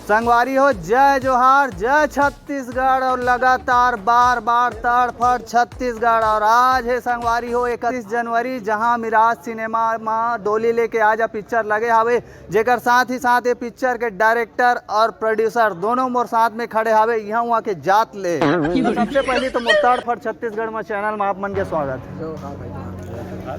संगवारी हो, जय जोहार, जय छत्तीसगढ़। और लगातार बार बार तड़फड़ छत्तीसगढ़। और आज है संगवारी हो 31 जनवरी, जहां मिराज सिनेमा में डोली लेके आजा पिक्चर लगे हावे, जेकर साथ ही साथ ये पिक्चर के डायरेक्टर और प्रोड्यूसर दोनों मोर साथ में खड़े हावे। यहाँ वहाँ के जात ले तो सबसे पहले तो मोर तड़फड़ छत्तीसगढ़ में चैनल में आप मन के स्वागत है।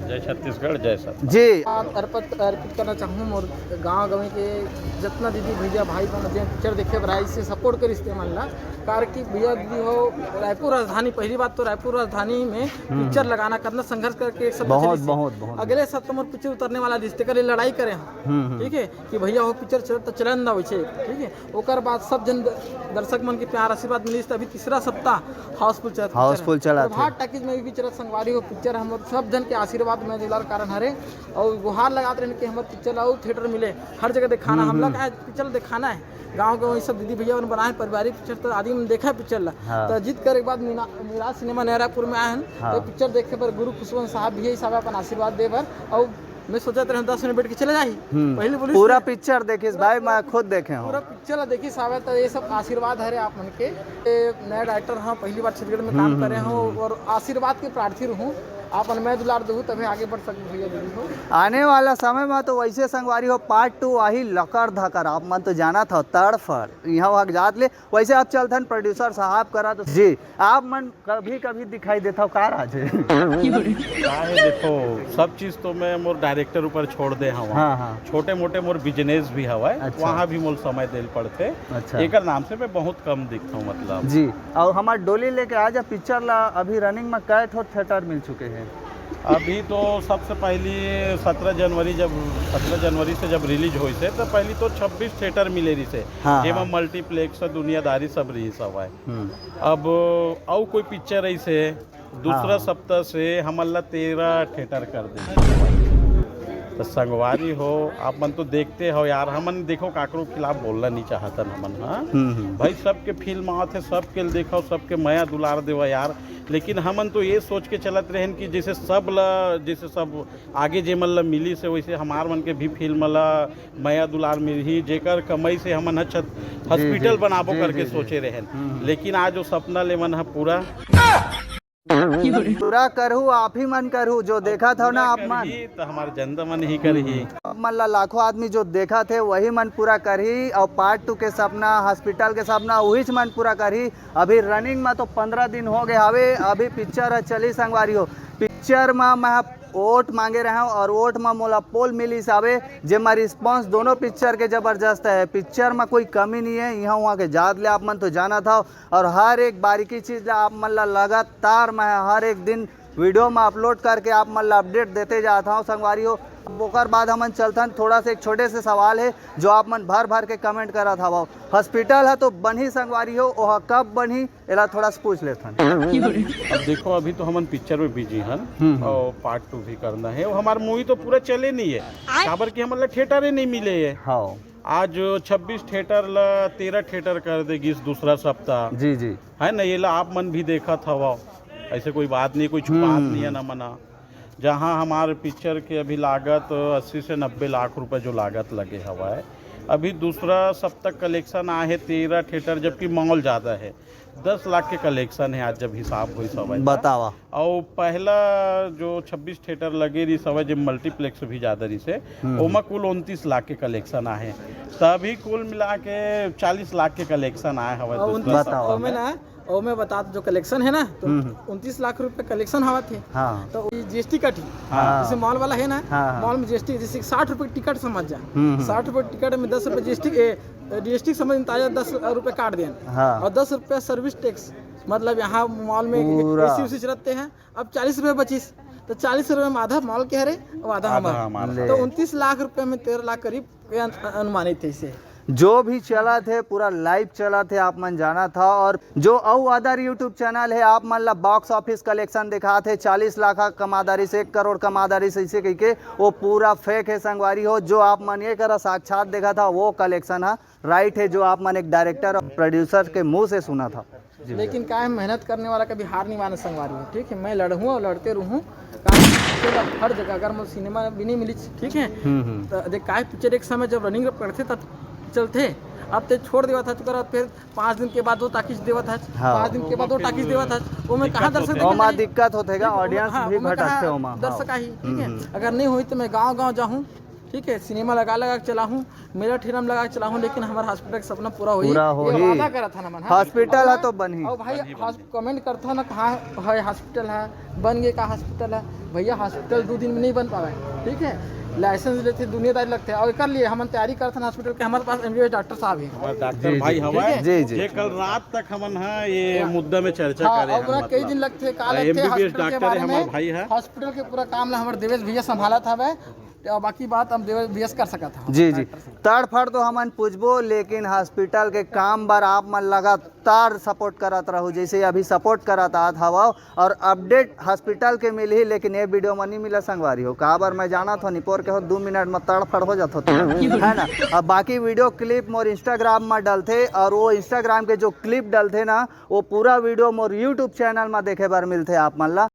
जय छत्तीसगढ़, जय सर जी। अर्पित करना चाहूँ मोर गाँव गंवे के जितना दीदी भैया भाई बहन जो पिक्चर देखे बराई से सपोर्ट कर इस्तेमाल ला कार की भैया दीदी हो। रायपुर राजधानी, पहली बात तो रायपुर राजधानी में पिक्चर लगाना करना संघर्ष करके एक सब बहुत अगले सप्ताह पिक्चर उतरने वाला रिश्ते करे लड़ाई करे हम, ठीक है कि भैया हो पिक्चर चल तो चलन ना हो, ठीक है। ओकर बाद सब जन दर्शक मन के प्यार आशीर्वाद मिली। अभी तीसरा सप्ताह हाउसफुल चला भाट टाकीज में भी चलत संगवारी हो पिक्चर। हम सब जन के आशीर्वाद में दुलार कारण हरे और गुहार लगाते रहने कि हमारे पिक्चर और थिएटर मिले, हर जगह दिखाना। हम लोग पिक्चर दिखाना है गांव के वही सब दीदी भैया बनाए पारिवारिक पिक्चर। तो आदमी ने देखा पिक्चर ला तो जीत करे के बाद मिराज सिनेमा नहरापुर में आए हैं तो पिक्चर देखे पर गुरु खुशवंत साहब भी साहब अपन आशीर्वाद दे बर। और मैं सोचा रहे 10 मिनट बैठ के चले जाही पहले बोली पूरा पिक्चर देखिस भाई, मैं खुद देखे हूं पूरा पिक्चर देखी साहब। तो ये सब आशीर्वाद है आप मन के। नया डायरेक्टर हाँ, पहली बार छत्तीसगढ़ में काम करे हूँ और आशीर्वाद के प्रार्थी रहूँ। आप मैं दुलार दूँ तभी आगे बढ़ सकते भैया दीदी हो। आने वाला समय में तो वैसे संगवारी हो पार्ट 2 वही लकर धकर आप मन तो जाना था तड़फड़ यहाँ वहाँ जात ले। वैसे आप चलथन प्रोड्यूसर साहब करा तो जी आप मन कभी कभी दिखाई देता का आज देखो सब चीज तो मैं मोर डायरेक्टर ऊपर छोड़ दे हूँ। हाँ। छोटे मोटे मोर बिजनेस भी हवा अच्छा। वहाँ भी मोर समय देल पड़ते। अच्छा। एक नाम से मैं बहुत कम दिखता हूँ मतलब जी। और हमारे डोली लेके आजा पिक्चर ला अभी रनिंग में कै ठो थिएटर मिल चुके हैं। अभी तो सबसे पहली 17 जनवरी से जब रिलीज हुई से तो पहली तो 26 थिएटर मिले रही से एवं मल्टीप्लेक्स दुनियादारी सब रही सब है। अब और कोई पिक्चर ऐसे दूसरा सप्ताह से हमला 13 थिएटर कर दे। तो संगवारी हो आप मन तो देखते हो यार, हमन देखो काकरो खिलाफ बोलना नहीं चाहता हमन। हाँ भाई सबके फिल्म आते सबके देखो सबके मया दुलार देवा यार। लेकिन हमन तो ये सोच के चलत रहें कि जैसे सब आगे जे मन ला मिली से वैसे हमार मन के भी फिल्म ला मया दुलार मिली जेकर कमाई से हमन हॉस्पिटल बनाबो करके सोचे रहें। लेकिन आज वो सपना ले मन पूरा करू आप ही मन करू जो देखा था ना आप मन तो हमारे जनता मन ही कर ही मन ला लाखों आदमी जो देखा थे वही मन पूरा कर ही। और पार्ट 2 के सपना हॉस्पिटल के सपना वही मन पूरा कर ही। अभी रनिंग में तो 15 दिन हो गए हवे। अभी पिक्चर चली संगवारी हो। पिक्चर में मैं वोट मांगे रहे हूँ और वोट में मोला पोल मिली सावे जेमा रिस्पांस दोनों पिक्चर के जबरदस्त है। पिक्चर में कोई कमी नहीं है। यहाँ वहाँ के जात ले आप मन तो जाना था और हर एक बारीकी चीज़ आप मन ला लगातार मैं हर एक दिन वीडियो में अपलोड करके आप मन ला अपडेट देते जाता हूँ संगवारी हो। ओकर बाद हमन चलथन थोड़ा सा एक छोटे से सवाल है जो आप मन भर के कमेंट करा था। हॉस्पिटल है तो बनी संगवारी हो वह कब बनी एला थोड़ा सा पूछ लेथन। अब देखो अभी तो हमन पिक्चर में बिजी हन और पार्ट 2 भी करना है। और हमारा मूवी तो पूरा चले नहीं है काबर की हमन ला थिएटर ही नहीं मिले है। हाँ आज 26 थिएटर ला 13 थिएटर कर देगी दूसरा सप्ताह। जी है ना, ये ला आप मन भी देखा था। ऐसे कोई बात नहीं, कोई छुपात नहीं है ना मना। जहाँ हमारे पिक्चर के अभी लागत 80 से 90 लाख रुपए जो लागत लगे हवा है। अभी दूसरा सप्ताह कलेक्शन आए है 13 थिएटर, जबकि मॉल ज़्यादा है 10 लाख के कलेक्शन है आज जब हिसाब हुई सब बतावा। और पहला जो 26 थिएटर लगे रही सब जब मल्टीप्लेक्स भी ज़्यादा रही से ओमा कुल 29 लाख के कलेक्शन आए। तभी कुल मिला के 40 लाख के कलेक्शन आए हवा। और मैं बता जो कलेक्शन है ना तो 29 लाख रुपए कलेक्शन हवा थे। तो जीएसटी कटी जैसे मॉल वाला है ना। मॉल में जीएसटी जैसे 60 रुपए टिकट समझ जा 60 रुपए टिकट में 10 रुपए जीएसटी समझ ताजा 10 रुपए काट दें और 10 रुपए सर्विस टैक्स। मतलब यहाँ मॉल में एसी चलते हैं। अब 40 रुपए बचीस तो 40 रुपए में आधा मॉल के हरे और आधा हमारा। तो 29 लाख रुपए में 13 लाख करीब अनुमानित थे इसे। जो भी चला थे पूरा लाइव चला थे आप मन जाना था। और जो अदर यूट्यूब चैनल है आप मन ला बॉक्स ऑफिस कलेक्शन दिखा थे 40 लाख कमादारी से 1 करोड़ कमादारी से इसे कह के वो पूरा फेक है संगवारी हो। जो आप मन ये करा साक्षात देखा था वो कलेक्शन है राइट है जो आप मन एक डायरेक्टर और प्रोड्यूसर के मुंह से सुना था। लेकिन क्या है मेहनत करने वाला कभी हार नहीं माना संगवारी हो। ठीक है, मैं लड़ूँ और लड़ते रहूँ हर जगह। अगर मुझे सिनेमा भी नहीं मिली ठीक है तो देख का पिक्चर एक समय जब रनिंग करते तब चलते अब ते छोड़ देवा था तुकर फिर 5 दिन के बाद वो टाकिस देवा था हाँ। 5 दिन के बाद वो टाकिस देवा था वो मैं कहाँ दर्शक देखने ओमा जाही? दिक्कत होतेगा ऑडियंस हाँ, भी वो मैं भटकते कहाँ ओमा दर्शक आई ठीक है अगर नहीं हुई तो मैं गांव जाऊँ ठीक है सिनेमा लगा के चला हूँ मेरा ठेला में लगा के चला हूँ लेकिन हमारा हॉस्पिटल का सपना पूरा हो ही। वादा करा था ना मन हॉस्पिटल है तो बन ही और भाई कमेंट करता हो ना कहाँ है हॉस्पिटल है बन गए का हॉस्पिटल है भैया हॉस्पिटल 2 दिन में नहीं बन पावे ठीक है लाइसेंस लेते दुनियादारी लगते हैं और कर लिए हम तैयारी करते हैं हॉस्पिटल के हमारे पास MBBS डॉक्टर साहब हैं हमारे डॉक्टर भाई हमारे जी जी ये कल रात तक हमन हाँ ये मुद्दा में चर्चा हाँ, करे और पूरा कई दिन लगते काल लगते MBBS हॉस्पिटल के डॉक्टर बारे है में हमारा भाई है हॉस्पिटल के पूरा काम हमारे देवेश भैया संभाला था वह और बाकी बात हम देवेश भैया से कर सका था जी जी तड़फड़ तो हमन पूछबो लेकिन हॉस्पिटल के काम बार आप मन लगातार सपोर्ट करत रहो जैसे अभी सपोर्ट करत आत हवा और अपडेट हॉस्पिटल के मिल ही लेकिन ये वीडियो में नहीं मिला संगवारी हो कहा बार मैं जाना था निपोर के हो 2 मिनट में तड़फड़ हो जाता था है ना अब बाकी वीडियो क्लिप मोर इंस्टाग्राम में डलते और वो इंस्टाग्राम के जो क्लिप डलते ना वो पूरा वीडियो मोर यूट्यूब चैनल में देखे बार मिलते आप मन ला